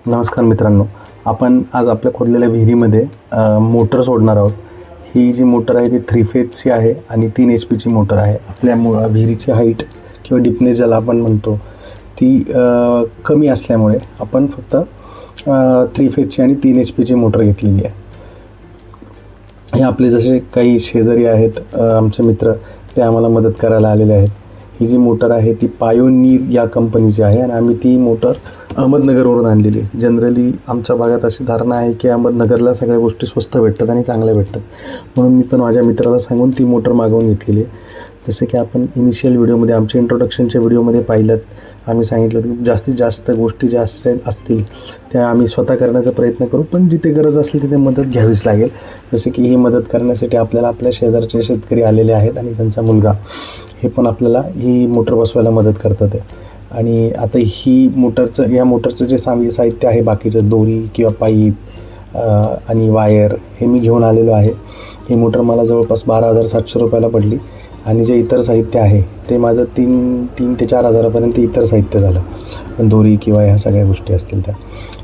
नमस्कार मित्रांनो, आपण आज आपल्या खोदलेल्या विहिरीमध्ये मोटर सोडणार आहोत. ही जी मोटर आहे ती 3 फेजची आहे आणि 3 HP मोटर आहे. आपल्या विहिरीची हाईट किंवा डिपनेस ज्याला आपण म्हणतो ती कमी असल्यामुळे आपण फक्त 3 फेजची आणि 3 HP मोटर घेतलेली आहे. हे आपले जसे काही शेजारी आहेत आमचे मित्र, ते आम्हाला मदत करायला आलेले आहेत. ही जी मोटर आहे ती पायोनीर या कंपनीची आहे आणि आम्ही ती मोटर अहमदनगरवरून आणलेली आहे. जनरली आमच्या भागात अशी धारणा आहे की अहमदनगरला सगळ्या गोष्टी स्वस्त भेटतात आणि चांगल्या भेटतात, म्हणून मी पण माझ्या मित्राला सांगून ती मोटर मागवून घेतलेली आहे. जसं की आपण इनिशियल व्हिडिओमध्ये आमच्या इंट्रोडक्शनच्या व्हिडिओमध्ये पाहिलं, आम्ही सांगितलं की जास्तीत जास्त गोष्टी ज्या असतील त्या आम्ही स्वतः करण्याचा प्रयत्न करू, पण जिथे गरज असेल तिथे मदत घ्यावीच लागेल. जसे की ही मदत करण्यासाठी आपल्याला आपल्या शेजारचे शेतकरी आलेले आहेत आणि त्यांचा मुलगा हे पण आपल्याला ही मोटर बसवायला मदत करतात आहे. आणि आता या मोटरचं जे साहित्य आहे, बाकीचं दोरी किंवा पाईप आणि वायर, हे मी घेऊन आलेलो आहे. ही मोटर मला जवळपास 12,700 रुपयाला पडली आणि जे इतर साहित्य आहे ते माझं 3 ते 4 हजारापर्यंत इतर साहित्य झालं, दोरी किंवा ह्या सगळ्या गोष्टी असतील त्या.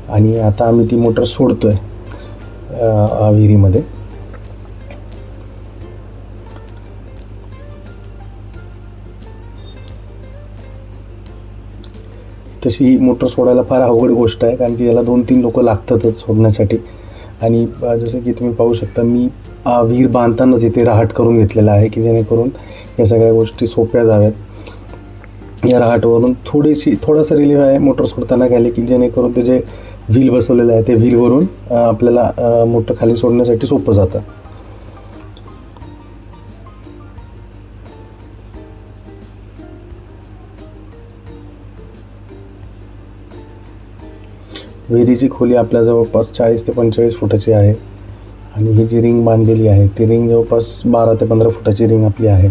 आणि आता आम्ही ती मोटर सोडतो आहे विहिरीमध्ये. तशी ही मोटर सोडायला फार अवघड गोष्ट आहे, कारण की याला 2-3 लोक लागतातच सोडण्यासाठी. आणि जसं की तुम्ही पाहू शकता, मी विहीर बांधतानाच इथे राहट करून घेतलेला आहे की जेणेकरून या सगळ्या गोष्टी सोप्या जाव्यात. या राहटवरून थोडासा रिलीफ आहे मोटर सोडताना घ्यायला, की जेणेकरून ते जे व्हील बसवलेलं आहे ते व्हीलवरून आपल्याला मोटर खाली सोडण्यासाठी सोपं जातं. विहिरीची खोली आपल्या जवळपास 40 ते 45 फुटाची आहे आणि ही जी रिंग बांधलेली आहे ती रिंग जवळपास 12 ते 15 फुटाची रिंग आपली आहे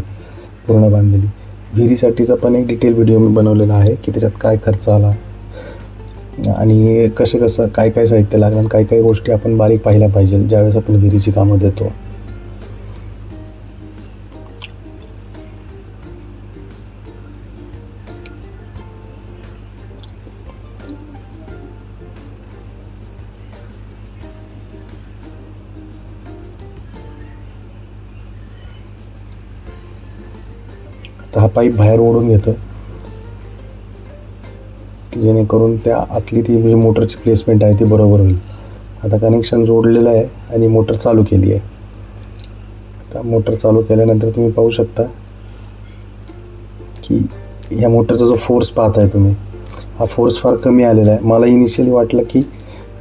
पूर्ण बांधलेली. विहिरीसाठीचा पण एक डिटेल व्हिडिओ मी बनवलेला आहे की त्याच्यात काय खर्च आला आणि कसं काय साहित्य लागणार, काय गोष्टी आपण बारीक पाहिल्या पाहिजे ज्यावेळेस आपण विहिरीची कामं देतो. तर हा पाईप बाहेर ओढून घेतो की जेणेकरून त्या आतली ती म्हणजे मोटरची प्लेसमेंट आहे ती बरोबर होईल. आता कनेक्शन जोडलेलं आहे आणि मोटर चालू केली आहे. आता मोटर चालू केल्यानंतर तुम्ही पाहू शकता की ह्या मोटरचा जो फोर्स पाहताय तुम्ही, हा फोर्स फार कमी आलेला आहे. मला इनिशियली वाटलं की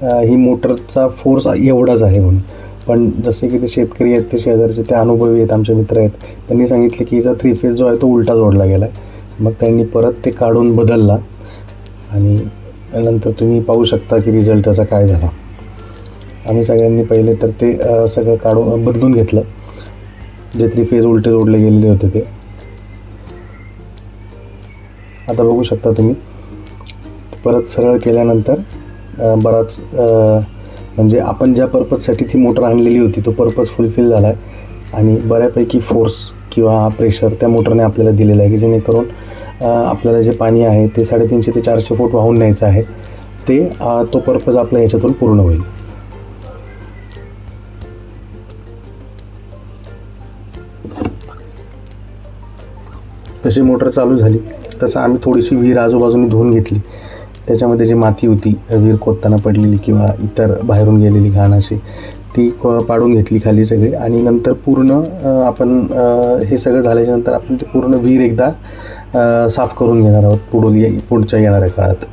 ही मोटरचा फोर्स एवढाच आहे म्हणून, पण जसे की ते शेतकरी आहेत, ते शेजारचे, ते अनुभवी आहेत, आमचे मित्र आहेत, त्यांनी सांगितले की हिचा 3 फेज जो आहे तो उलटा जोडला गेला आहे. मग त्यांनी परत ते काढून बदलला आणि नंतर तुम्ही पाहू शकता की रिझल्ट त्याचा काय झाला. आम्ही सगळ्यांनी पहिले तर ते सगळं बदलून घेतलं, जे 3 फेज उलटे जोडले गेलेले होते ते. आता बघू शकता तुम्ही, परत सरळ केल्यानंतर बराच म्हणजे आपण ज्या पर्पजसाठी ती मोटर आणलेली होती तो पर्पज फुलफिल झाला आहे आणि बऱ्यापैकी फोर्स किंवा प्रेशर त्या मोटरने आपल्याला दिलेलं आहे की जेणेकरून आपल्याला जे पाणी आहे ते 350 ते 400 फूट वाहून न्यायचं आहे, ते तो पर्पज आपला ह्याच्यातून पूर्ण होईल. तशी मोटर चालू झाली तसं आम्ही थोडीशी विहीर आजूबाजूने धुवून घेतली. त्याच्यामध्ये जी माती होती विहीर खोदताना पडलेली किंवा इतर बाहेरून गेलेली घाण अशी, ती पाडून घेतली खाली सगळी. आणि नंतर पूर्ण आपण हे सगळं झाल्याच्यानंतर आपण ते पूर्ण विहीर एकदा साफ करून घेणार आहोत पुढच्या येणाऱ्या काळात.